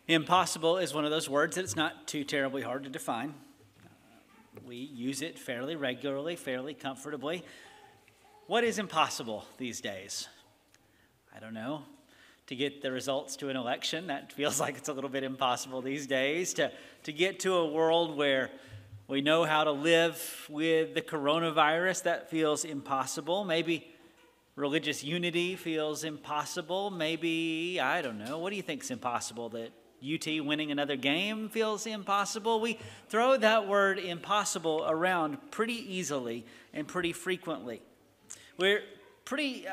Impossible is one of those words that it's not too terribly hard to define. We use it fairly regularly, fairly comfortably. What is impossible these days? I don't know. To get the results to an election, that feels like it's a little bit impossible these days. To get to a world where we know how to live with the coronavirus, that feels impossible. Maybe religious unity feels impossible. Maybe, I don't know, what do you think is impossible? That UT winning another game feels impossible? We throw that word impossible around pretty easily and pretty frequently. We're pretty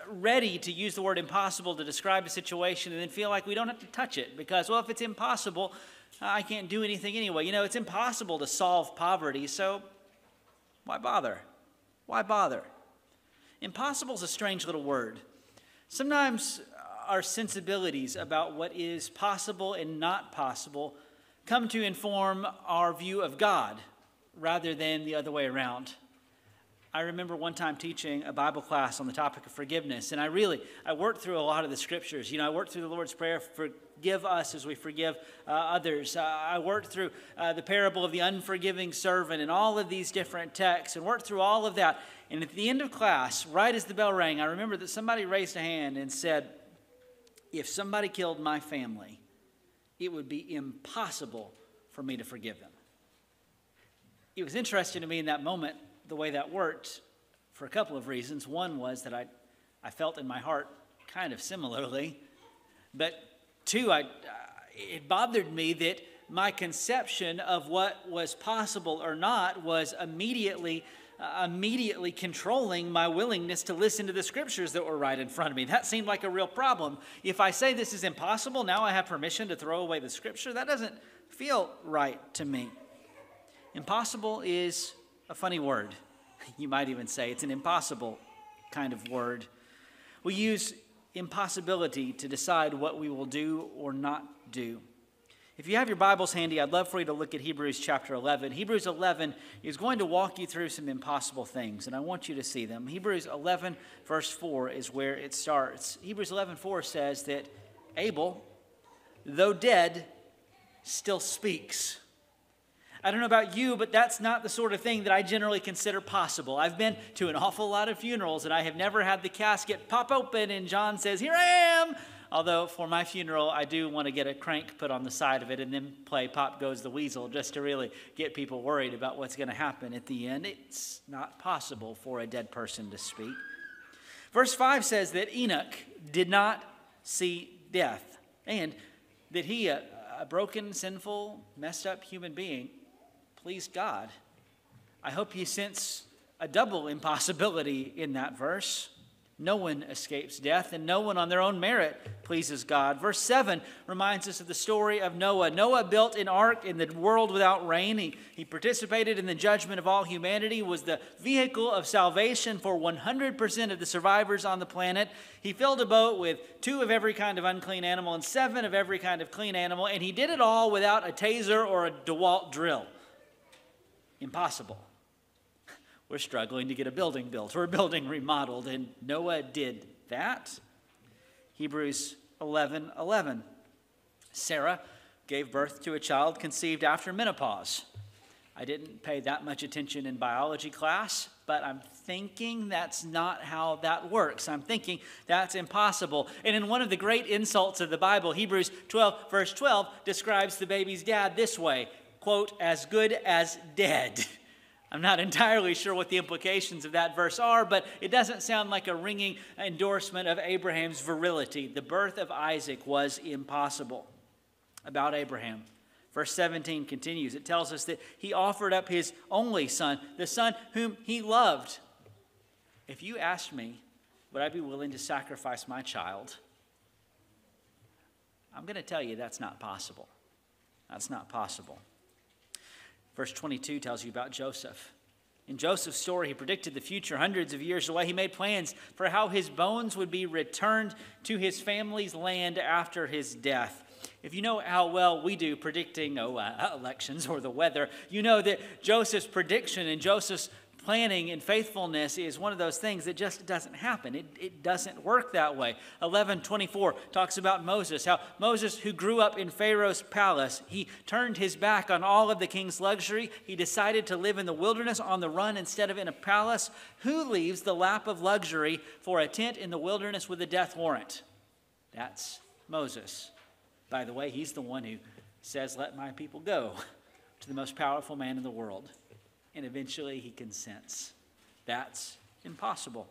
ready to use the word impossible to describe a situation and then feel like we don't have to touch it because, well, if it's impossible, I can't do anything anyway. You know, it's impossible to solve poverty, so why bother? Why bother? Impossible is a strange little word. Sometimes our sensibilities about what is possible and not possible come to inform our view of God rather than the other way around. I remember one time teaching a Bible class on the topic of forgiveness, and I worked through a lot of the scriptures. You know, I worked through the Lord's Prayer, forgive us as we forgive others. I worked through the parable of the unforgiving servant and all of these different texts and worked through all of that. And at the end of class, right as the bell rang, I remember that somebody raised a hand and said, if somebody killed my family, it would be impossible for me to forgive them. It was interesting to me in that moment the way that worked for a couple of reasons. One was that I felt in my heart kind of similarly. But two, it bothered me that my conception of what was possible or not was immediately controlling my willingness to listen to the scriptures that were right in front of me. That seemed like a real problem. If I say this is impossible, now I have permission to throw away the scripture. That doesn't feel right to me. Impossible is a funny word. You might even say it's an impossible kind of word. We use impossibility to decide what we will do or not do. If you have your Bibles handy, I'd love for you to look at Hebrews chapter 11. Hebrews 11 is going to walk you through some impossible things, and I want you to see them. Hebrews 11, verse 4 is where it starts. Hebrews 11:4 says that Abel, though dead, still speaks. I don't know about you, but that's not the sort of thing that I generally consider possible. I've been to an awful lot of funerals, and I have never had the casket pop open and John says, "Here I am." Although for my funeral, I do want to get a crank put on the side of it and then play Pop Goes the Weasel just to really get people worried about what's going to happen at the end. It's not possible for a dead person to speak. Verse 5 says that Enoch did not see death and that he, a broken, sinful, messed up human being, pleased God. I hope you sense a double impossibility in that verse. No one escapes death, and no one on their own merit pleases God. Verse 7 reminds us of the story of Noah. Noah built an ark in the world without rain. He participated in the judgment of all humanity, was the vehicle of salvation for 100% of the survivors on the planet. He filled a boat with 2 of every kind of unclean animal and 7 of every kind of clean animal, and he did it all without a taser or a DeWalt drill. Impossible. We're struggling to get a building built or a building remodeled, and Noah did that. Hebrews 11:11. Sarah gave birth to a child conceived after menopause. I didn't pay that much attention in biology class, but I'm thinking that's not how that works. I'm thinking that's impossible. And in one of the great insults of the Bible, Hebrews 12, verse 12, describes the baby's dad this way, quote, "as good as dead." I'm not entirely sure what the implications of that verse are, but it doesn't sound like a ringing endorsement of Abraham's virility. The birth of Isaac was impossible. About Abraham, verse 17 continues. It tells us that he offered up his only son, the son whom he loved. If you asked me, would I be willing to sacrifice my child? I'm going to tell you that's not possible. That's not possible. Verse 22 tells you about Joseph. In Joseph's story, he predicted the future hundreds of years away. He made plans for how his bones would be returned to his family's land after his death. If you know how well we do predicting elections or the weather, you know that Joseph's prediction and Joseph's planning and faithfulness is one of those things that just doesn't happen. It doesn't work that way. 11:24 talks about Moses, how Moses, who grew up in Pharaoh's palace, he turned his back on all of the king's luxury. He decided to live in the wilderness on the run instead of in a palace. Who leaves the lap of luxury for a tent in the wilderness with a death warrant? That's Moses. By the way, he's the one who says, "Let my people go," to the most powerful man in the world. And eventually he consents. That's impossible.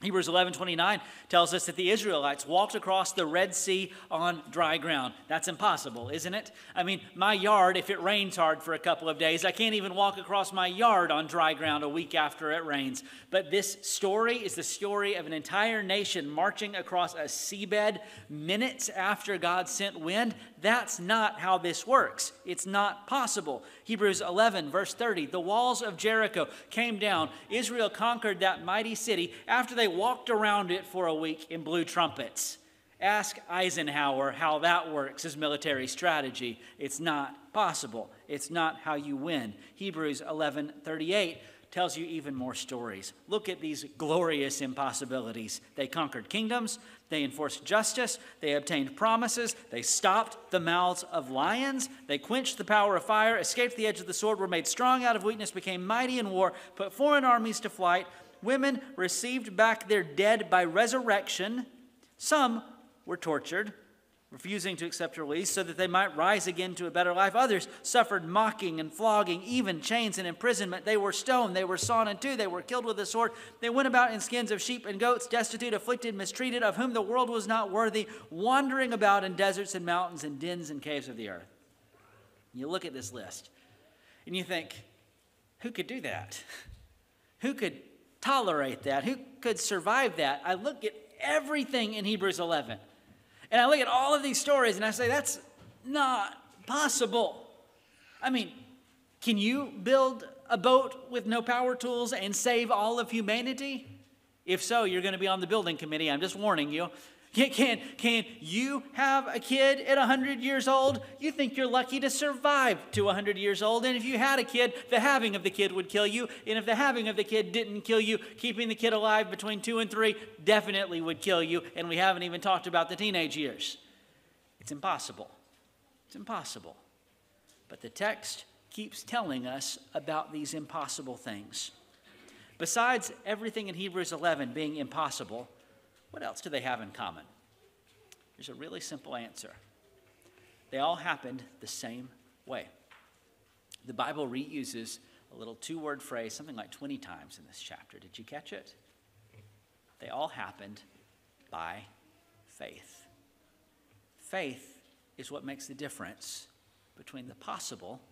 Hebrews 11:29 tells us that the Israelites walked across the Red Sea on dry ground. That's impossible, isn't it? I mean, my yard, if it rains hard for a couple of days, I can't even walk across my yard on dry ground a week after it rains. But this story is the story of an entire nation marching across a seabed minutes after God sent wind. That's not how this works. It's not possible. Hebrews 11, verse 30, the walls of Jericho came down. Israel conquered that mighty city after they walked around it for a week and blew trumpets. Ask Eisenhower how that works as military strategy. It's not possible. It's not how you win. Hebrews 11:38 tells you even more stories. Look at these glorious impossibilities. They conquered kingdoms. They enforced justice. They obtained promises. They stopped the mouths of lions. They quenched the power of fire, escaped the edge of the sword, were made strong out of weakness, became mighty in war, put foreign armies to flight. Women received back their dead by resurrection. Some were tortured, refusing to accept release so that they might rise again to a better life. Others suffered mocking and flogging, even chains and imprisonment. They were stoned. They were sawn in two. They were killed with a sword. They went about in skins of sheep and goats, destitute, afflicted, mistreated, of whom the world was not worthy, wandering about in deserts and mountains and dens and caves of the earth. You look at this list and you think, who could do that? Who could tolerate that? Who could survive that? I look at everything in Hebrews 11. And I look at all of these stories and I say, that's not possible. I mean, can you build a boat with no power tools and save all of humanity? If so, you're going to be on the building committee. I'm just warning you. Can you have a kid at 100 years old? You think you're lucky to survive to 100 years old. And if you had a kid, the having of the kid would kill you. And if the having of the kid didn't kill you, keeping the kid alive between 2 and 3 definitely would kill you. And we haven't even talked about the teenage years. It's impossible. It's impossible. But the text keeps telling us about these impossible things. Besides everything in Hebrews 11 being impossible, what else do they have in common? There's a really simple answer. They all happened the same way. The Bible reuses a little 2-word phrase something like 20 times in this chapter. Did you catch it? They all happened by faith. Faith is what makes the difference between the possible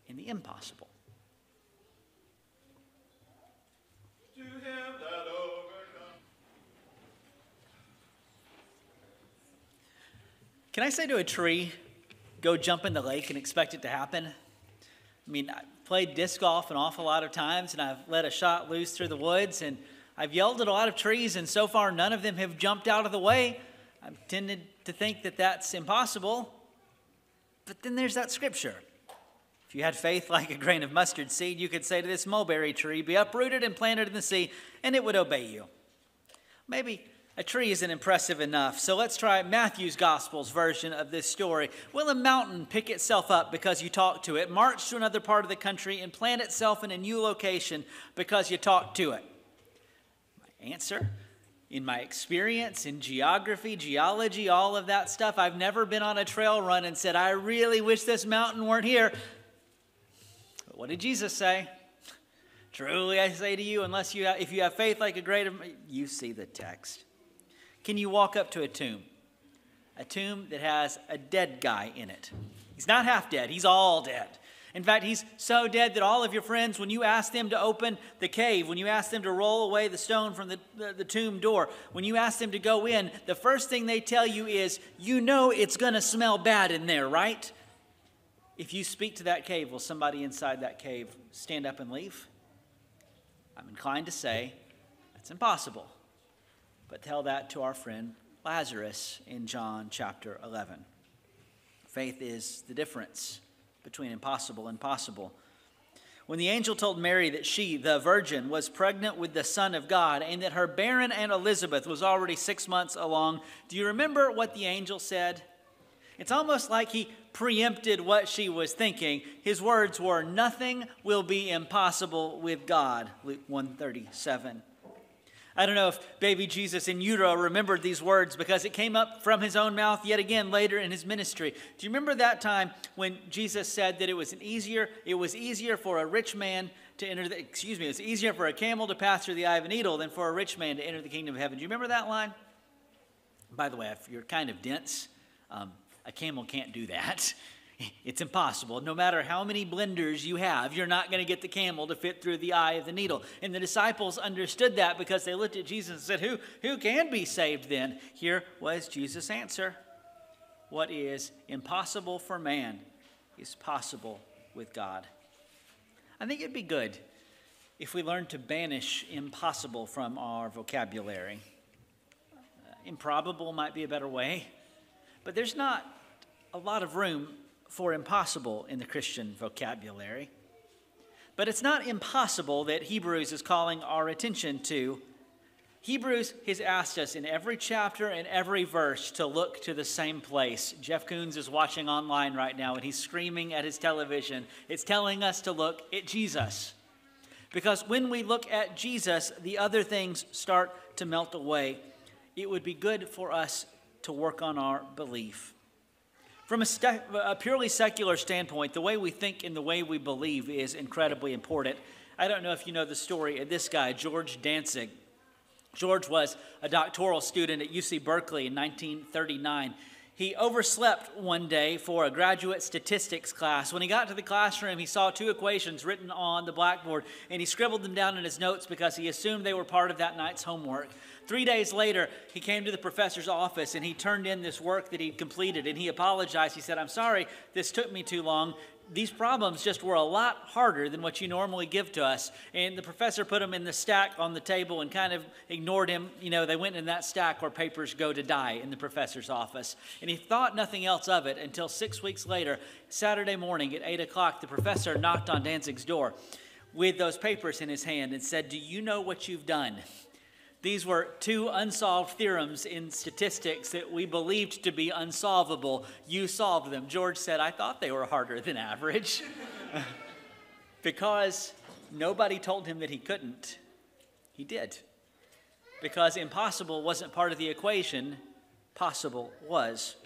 and the impossible. To him that Can I say to a tree, go jump in the lake and expect it to happen? I mean, I've played disc golf an awful lot of times, and I've let a shot loose through the woods, and I've yelled at a lot of trees, and so far none of them have jumped out of the way. I've tended to think that that's impossible. But then there's that scripture. If you had faith like a grain of mustard seed, you could say to this mulberry tree, be uprooted and planted in the sea, and it would obey you. Maybe a tree isn't impressive enough, so let's try Matthew's Gospel's version of this story. Will a mountain pick itself up because you talk to it, march to another part of the country, and plant itself in a new location because you talk to it? My answer, in my experience in geography, geology, all of that stuff, I've never been on a trail run and said, I really wish this mountain weren't here. But what did Jesus say? Truly I say to you, if you have faith like a grain of, you see the text. Can you walk up to a tomb that has a dead guy in it? He's not half dead. He's all dead. In fact, he's so dead that all of your friends, when you ask them to open the cave, when you ask them to roll away the stone from the tomb door, when you ask them to go in, the first thing they tell you is, you know it's going to smell bad in there, right? If you speak to that cave, will somebody inside that cave stand up and leave? I'm inclined to say that's impossible. But tell that to our friend Lazarus in John chapter 11. Faith is the difference between impossible and possible. When the angel told Mary that she, the virgin, was pregnant with the Son of God and that her barren Aunt Elizabeth was already 6 months along, do you remember what the angel said? It's almost like he preempted what she was thinking. His words were, "Nothing will be impossible with God," Luke 1:37. I don't know if baby Jesus in utero remembered these words because it came up from his own mouth yet again later in his ministry. Do you remember that time when Jesus said that it was easier for a rich man to enter it was easier for a camel to pass through the eye of a needle than for a rich man to enter the kingdom of heaven. Do you remember that line? By the way, if you're kind of dense, a camel can't do that. It's impossible. No matter how many blenders you have, you're not going to get the camel to fit through the eye of the needle. And the disciples understood that because they looked at Jesus and said, who can be saved then? Here was Jesus' answer. What is impossible for man is possible with God. I think it'd be good if we learned to banish impossible from our vocabulary. Improbable might be a better way, but there's not a lot of room for impossible in the Christian vocabulary. But it's not impossible that Hebrews is calling our attention to. Hebrews has asked us in every chapter and every verse to look to the same place. Jeff Koons is watching online right now and he's screaming at his television. It's telling us to look at Jesus. Because when we look at Jesus, the other things start to melt away. It would be good for us to work on our belief. From a purely secular standpoint, the way we think and the way we believe is incredibly important. I don't know if you know the story of this guy, George Dantzig. George was a doctoral student at UC Berkeley in 1939. He overslept one day for a graduate statistics class. When he got to the classroom, he saw 2 equations written on the blackboard, and he scribbled them down in his notes because he assumed they were part of that night's homework. 3 days later, he came to the professor's office, and he turned in this work that he'd completed, and he apologized. He said, "I'm sorry, this took me too long. These problems just were a lot harder than what you normally give to us." And the professor put them in the stack on the table and kind of ignored him. You know, they went in that stack where papers go to die in the professor's office. And he thought nothing else of it until 6 weeks later, Saturday morning at 8 o'clock, the professor knocked on Dantzig's door with those papers in his hand and said, "Do you know what you've done?" These were 2 unsolved theorems in statistics that we believed to be unsolvable. You solved them. George said, "I thought they were harder than average." Because nobody told him that he couldn't. He did. Because impossible wasn't part of the equation, possible was.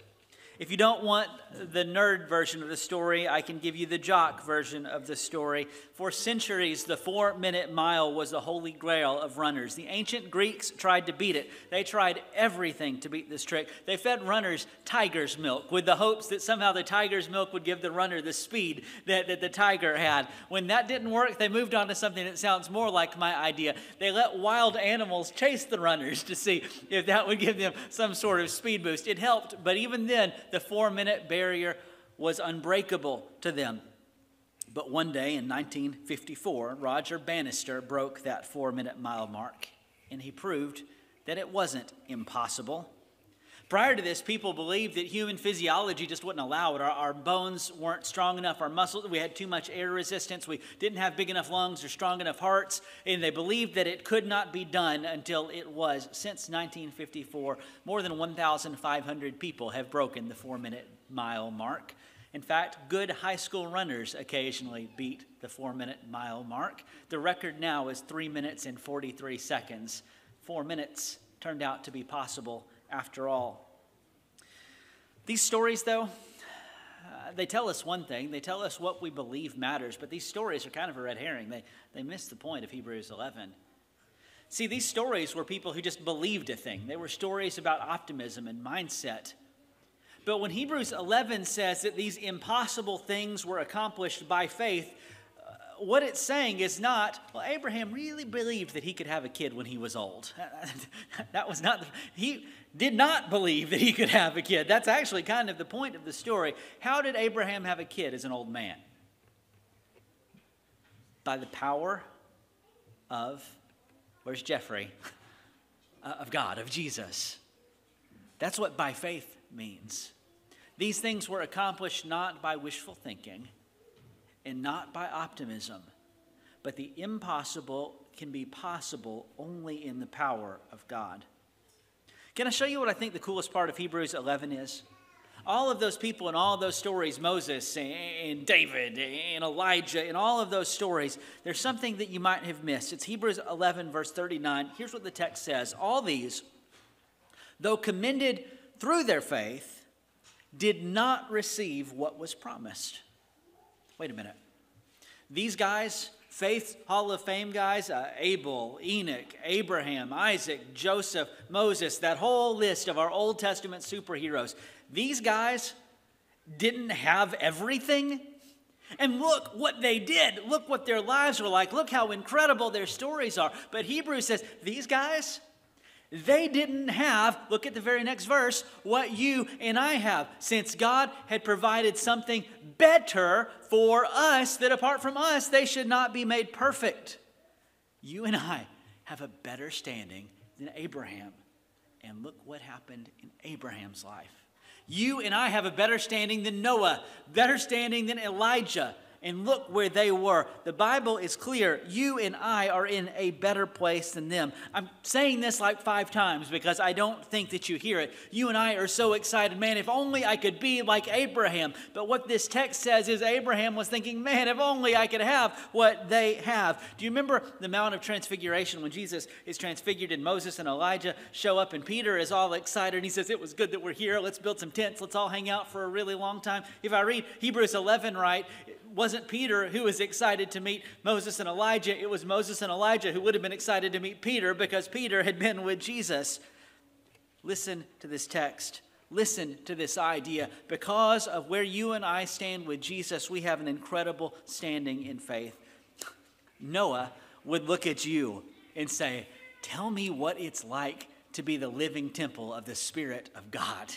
If you don't want the nerd version of the story, I can give you the jock version of the story. For centuries, the 4-minute mile was the holy grail of runners. The ancient Greeks tried to beat it. They tried everything to beat this trick. They fed runners tiger's milk with the hopes that somehow the tiger's milk would give the runner the speed that the tiger had. When that didn't work, they moved on to something that sounds more like my idea. They let wild animals chase the runners to see if that would give them some sort of speed boost. It helped, but even then, the 4-minute barrier was unbreakable to them. But one day in 1954, Roger Bannister broke that 4-minute mile mark, and he proved that it wasn't impossible. Prior to this, people believed that human physiology just wouldn't allow it. Our bones weren't strong enough, our muscles, we had too much air resistance, we didn't have big enough lungs or strong enough hearts, and they believed that it could not be done until it was. Since 1954, more than 1,500 people have broken the 4-minute mile mark. In fact, good high school runners occasionally beat the 4-minute mile mark. The record now is 3 minutes and 43 seconds. 4 minutes turned out to be possible after all. These stories, though, they tell us one thing. They tell us what we believe matters, but these stories are kind of a red herring. They miss the point of Hebrews 11. See, these stories were people who just believed a thing. They were stories about optimism and mindset. But when Hebrews 11 says that these impossible things were accomplished by faith, what it's saying is not, well, Abraham really believed that he could have a kid when he was old. That was not, he did not believe that he could have a kid. That's actually kind of the point of the story. How did Abraham have a kid as an old man? By the power of, where's Jeffrey? Of God, of Jesus. That's what by faith means. These things were accomplished not by wishful thinking, and not by optimism, but the impossible can be possible only in the power of God. Can I show you what I think the coolest part of Hebrews 11 is? All of those people and all of those stories, Moses and David and Elijah and all of those stories, there's something that you might have missed. It's Hebrews 11, verse 39. Here's what the text says. All these, though commended through their faith, did not receive what was promised. Wait a minute. These guys, Faith Hall of Fame guys, Abel, Enoch, Abraham, Isaac, Joseph, Moses, that whole list of our Old Testament superheroes, these guys didn't have everything. And look what they did. Look what their lives were like. Look how incredible their stories are. But Hebrews says, these guys, they didn't have, look at the very next verse, what you and I have. Since God had provided something better for us, that apart from us, they should not be made perfect. You and I have a better standing than Abraham. And look what happened in Abraham's life. You and I have a better standing than Noah, better standing than Elijah. And look where they were. The Bible is clear. You and I are in a better place than them. I'm saying this like 5 times because I don't think that you hear it. You and I are so excited. Man, if only I could be like Abraham. But what this text says is Abraham was thinking, man, if only I could have what they have. Do you remember the Mount of Transfiguration when Jesus is transfigured and Moses and Elijah show up and Peter is all excited and he says, it was good that we're here. Let's build some tents. Let's all hang out for a really long time. If I read Hebrews 11 right, wasn't Peter who was excited to meet Moses and Elijah. It was Moses and Elijah who would have been excited to meet Peter because Peter had been with Jesus. Listen to this text. Listen to this idea. Because of where you and I stand with Jesus, we have an incredible standing in faith. Noah would look at you and say, tell me what it's like to be the living temple of the Spirit of God.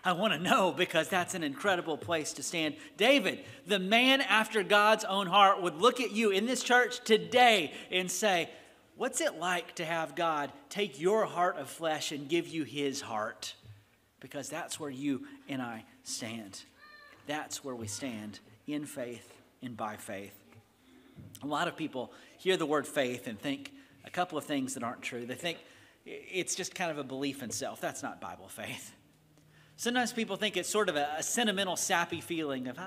I want to know because that's an incredible place to stand. David, the man after God's own heart, would look at you in this church today and say, what's it like to have God take your heart of flesh and give you his heart? Because that's where you and I stand. That's where we stand in faith and by faith. A lot of people hear the word faith and think a couple of things that aren't true. They think it's just kind of a belief in self. That's not Bible faith. Sometimes people think it's sort of a sentimental, sappy feeling of,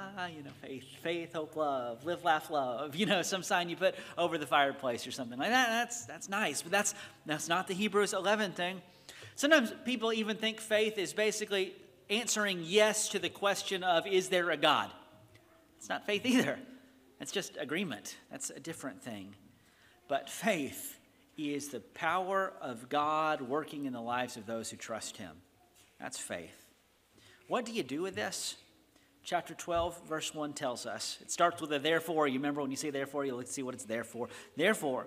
faith, hope, love, live, laugh, love, some sign you put over the fireplace or something like that. That's nice, but that's not the Hebrews 11 thing. Sometimes people even think faith is basically answering yes to the question of, is there a God? It's not faith either. That's just agreement. That's a different thing. But faith is the power of God working in the lives of those who trust him. That's faith. What do you do with this? Chapter 12, verse 1 tells us. It starts with a therefore. You remember when you say therefore, you'll see what it's there for. Therefore,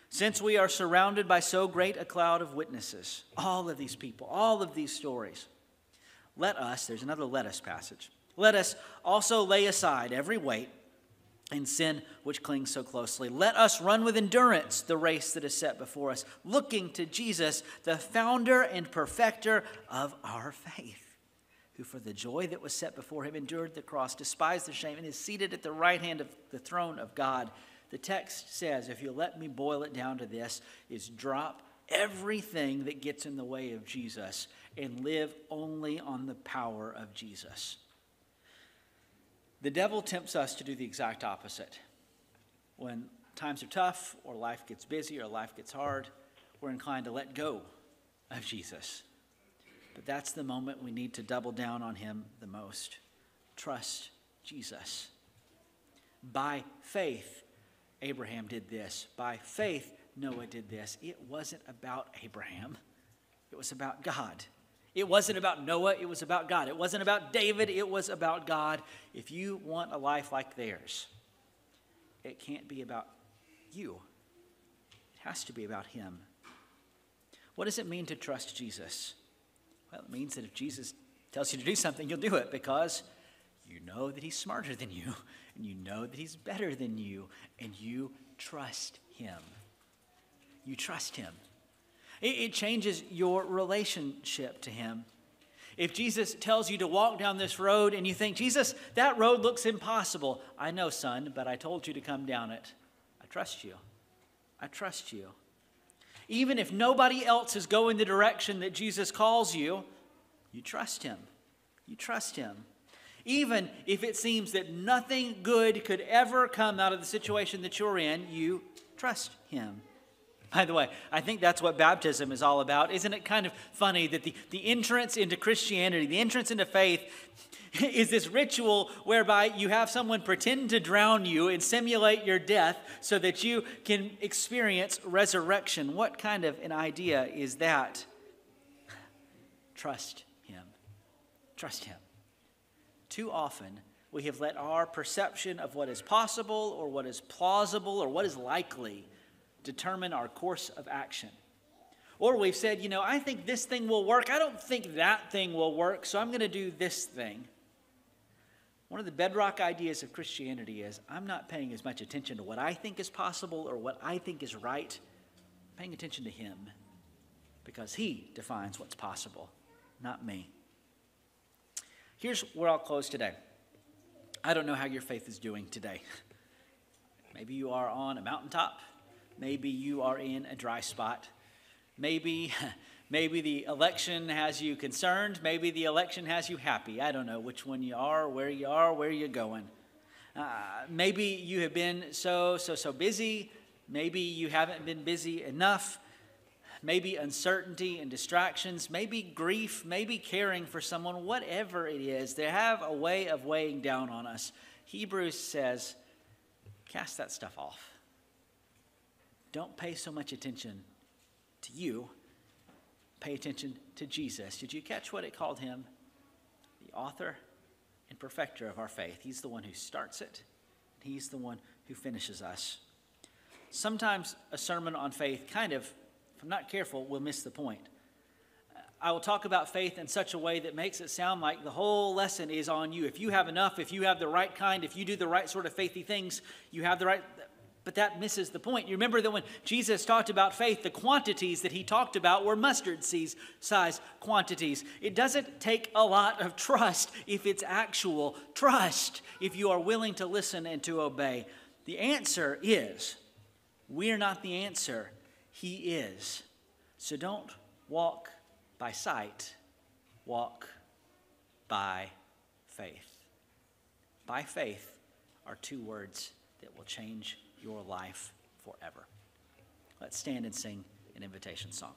since we are surrounded by so great a cloud of witnesses, all of these people, all of these stories, let us, there's another let us passage, let us also lay aside every weight and sin which clings so closely. Let us run with endurance the race that is set before us, looking to Jesus, the founder and perfecter of our faith, who for the joy that was set before him endured the cross, despised the shame, and is seated at the right hand of the throne of God. The text says, if you let me boil it down to this, is drop everything that gets in the way of Jesus and live only on the power of Jesus. The devil tempts us to do the exact opposite. When times are tough, or life gets busy, or life gets hard, we're inclined to let go of Jesus. But that's the moment we need to double down on him the most. Trust Jesus. By faith, Abraham did this. By faith, Noah did this. It wasn't about Abraham. It was about God. It wasn't about Noah. It was about God. It wasn't about David. It was about God. If you want a life like theirs, it can't be about you. It has to be about him. What does it mean to trust Jesus? Well, it means that if Jesus tells you to do something, you'll do it because you know that he's smarter than you, and you know that he's better than you, and you trust him. You trust him. It changes your relationship to him. If Jesus tells you to walk down this road and you think, Jesus, that road looks impossible. I know, son, but I told you to come down it. I trust you. I trust you. Even if nobody else is going the direction that Jesus calls you, you trust him. You trust him. Even if it seems that nothing good could ever come out of the situation that you're in, you trust him. By the way, I think that's what baptism is all about. Isn't it kind of funny that the entrance into Christianity, the entrance into faith, is this ritual whereby you have someone pretend to drown you and simulate your death so that you can experience resurrection? What kind of an idea is that? Trust him. Trust him. Too often, we have let our perception of what is possible or what is plausible or what is likely determine our course of action. Or we've said, I think this thing will work. I don't think that thing will work, so I'm going to do this thing. One of the bedrock ideas of Christianity is I'm not paying as much attention to what I think is possible or what I think is right. I'm paying attention to him because he defines what's possible, not me. Here's where I'll close today. I don't know how your faith is doing today. Maybe you are on a mountaintop. Maybe you are in a dry spot. Maybe the election has you concerned. Maybe the election has you happy. I don't know which one you are, where you're going. Maybe you have been so busy. Maybe you haven't been busy enough. Maybe uncertainty and distractions. Maybe grief. Maybe caring for someone. Whatever it is, they have a way of weighing down on us. Hebrews says, cast that stuff off. Don't pay so much attention to you. Pay attention to Jesus. Did you catch what it called him? The author and perfecter of our faith. He's the one who starts it. He's the one who finishes us. Sometimes a sermon on faith kind of, if I'm not careful, will miss the point. I will talk about faith in such a way that makes it sound like the whole lesson is on you. If you have enough, if you have the right kind, if you do the right sort of faithy things, you have the right... But that misses the point. You remember that when Jesus talked about faith, the quantities that he talked about were mustard size quantities. It doesn't take a lot of trust if it's actual trust, if you are willing to listen and to obey. The answer is, we're not the answer. He is. So don't walk by sight. Walk by faith. By faith are two words that will change your life forever. Let's stand and sing an invitation song.